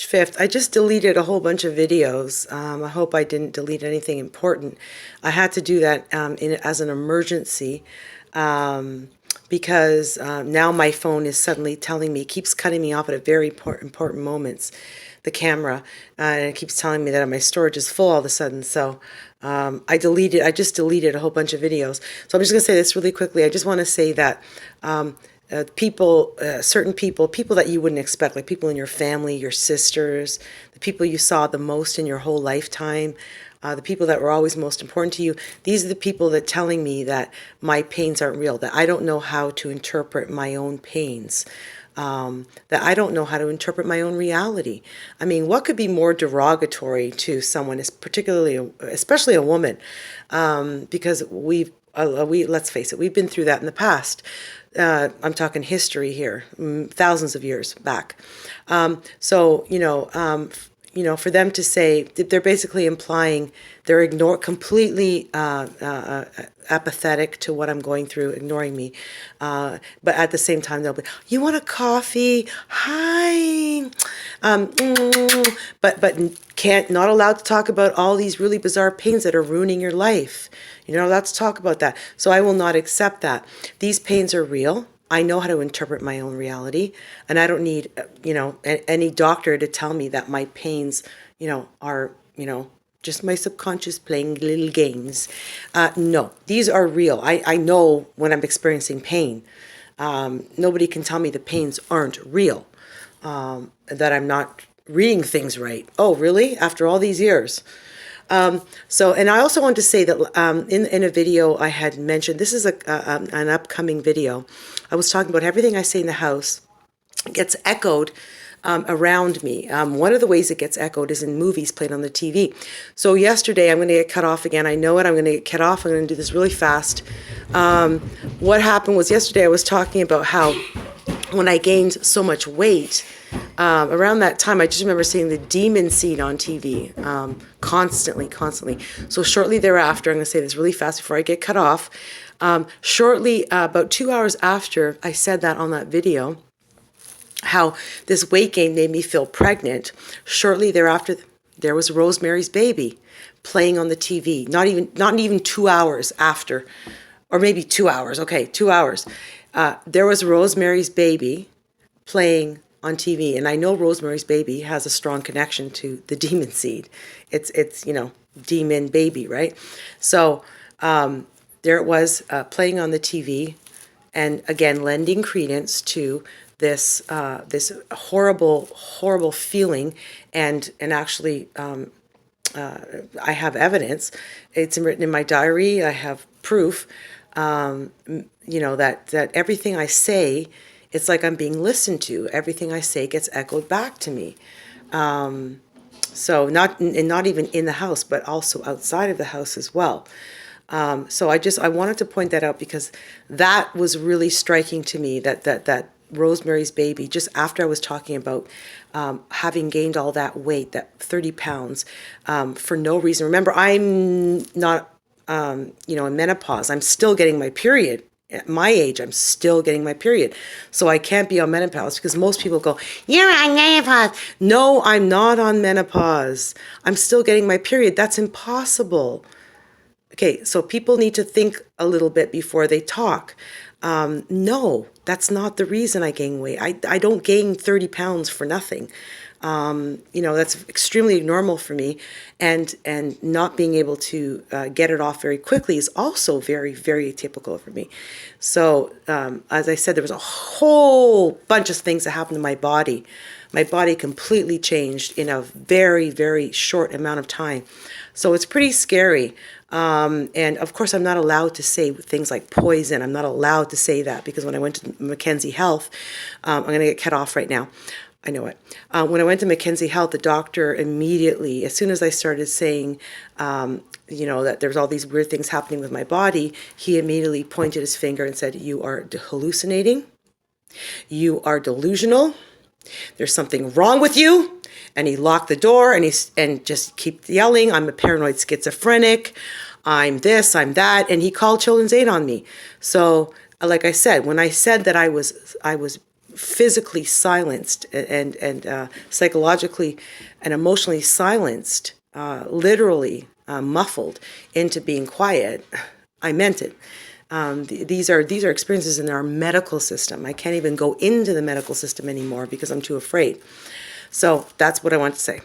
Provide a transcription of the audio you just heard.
5th, I just deleted a whole bunch of videos. I hope I didn't delete anything important. I had to do that as an emergency because now my phone is suddenly telling me, keeps cutting me off at a very important moments, the camera, and it keeps telling me that my storage is full all of a sudden. So I just deleted a whole bunch of videos. So I'm just going to say this really quickly. I just want to say that certain people that you wouldn't expect, like people in your family, your sisters, the people you saw the most in your whole lifetime, the people that were always most important to you, these are the people that telling me that my pains aren't real, that I don't know how to interpret my own pains. That I don't know how to interpret my own reality. I mean, what could be more derogatory to someone, especially a woman, because let's face it, we've been through that in the past. I'm talking history here, thousands of years back. For them to say, they're basically implying they're completely apathetic to what I'm going through, ignoring me. But at the same time, they'll be, "You want a coffee? Hi." But not allowed to talk about all these really bizarre pains that are ruining your life. You're not allowed to talk about that. So I will not accept that. These pains are real. I know how to interpret my own reality, and I don't need, any doctor to tell me that my pains, are, just my subconscious playing little games. No, these are real. I know when I'm experiencing pain. Nobody can tell me the pains aren't real, that I'm not reading things right. Oh, really? After all these years? And I also want to say that in a video I had mentioned, this is an upcoming video. I was talking about everything I say in the house gets echoed around me. One of the ways it gets echoed is in movies played on the TV. So yesterday, I'm going to get cut off again. I know it. I'm going to get cut off. I'm going to do this really fast. What happened was yesterday I was talking about how when I gained so much weight, around that time, I just remember seeing the Demon Seed on TV constantly. So shortly thereafter, I'm going to say this really fast before I get cut off. Shortly, about 2 hours after I said that on that video, how this weight gain made me feel pregnant. Shortly thereafter, there was Rosemary's Baby playing on the TV. Not even 2 hours after, or maybe 2 hours. Okay, 2 hours. There was Rosemary's Baby playing on TV, and I know Rosemary's Baby has a strong connection to the Demon Seed. It's demon baby, right? So there it was playing on the TV, and again lending credence to this horrible feeling, and actually I have evidence. It's written in my diary. I have proof. That everything I say, it's like I'm being listened to. Everything I say gets echoed back to me. So not even in the house, but also outside of the house as well. So I wanted to point that out because that was really striking to me, that Rosemary's Baby, just after I was talking about having gained all that weight, that 30 pounds, for no reason. Remember, I'm not, in menopause. I'm still getting my period. At my age, I'm still getting my period. So I can't be on menopause because most people go, "You're on menopause." No, I'm not on menopause. I'm still getting my period. That's impossible. Okay, so people need to think a little bit before they talk. No, that's not the reason I gain weight. I don't gain 30 pounds for nothing. That's extremely normal for me, and not being able to get it off very quickly is also very, very atypical for me. So, as I said, there was a whole bunch of things that happened to my body. My body completely changed in a very, very short amount of time. So it's pretty scary. And of course, I'm not allowed to say things like poison. I'm not allowed to say that because when I went to Mackenzie Health, I'm going to get cut off right now. I know it. When I went to Mackenzie Health, the doctor immediately, as soon as I started saying, that there's all these weird things happening with my body, he immediately pointed his finger and said, "You are hallucinating. You are delusional. There's something wrong with you." And he locked the door and just kept yelling, "I'm a paranoid schizophrenic. I'm this, I'm that." And he called Children's Aid on me. So, like I said, when I said that I was physically silenced and psychologically and emotionally silenced, literally muffled into being quiet, I meant it. These are experiences in our medical system. I can't even go into the medical system anymore because I'm too afraid. So that's what I want to say.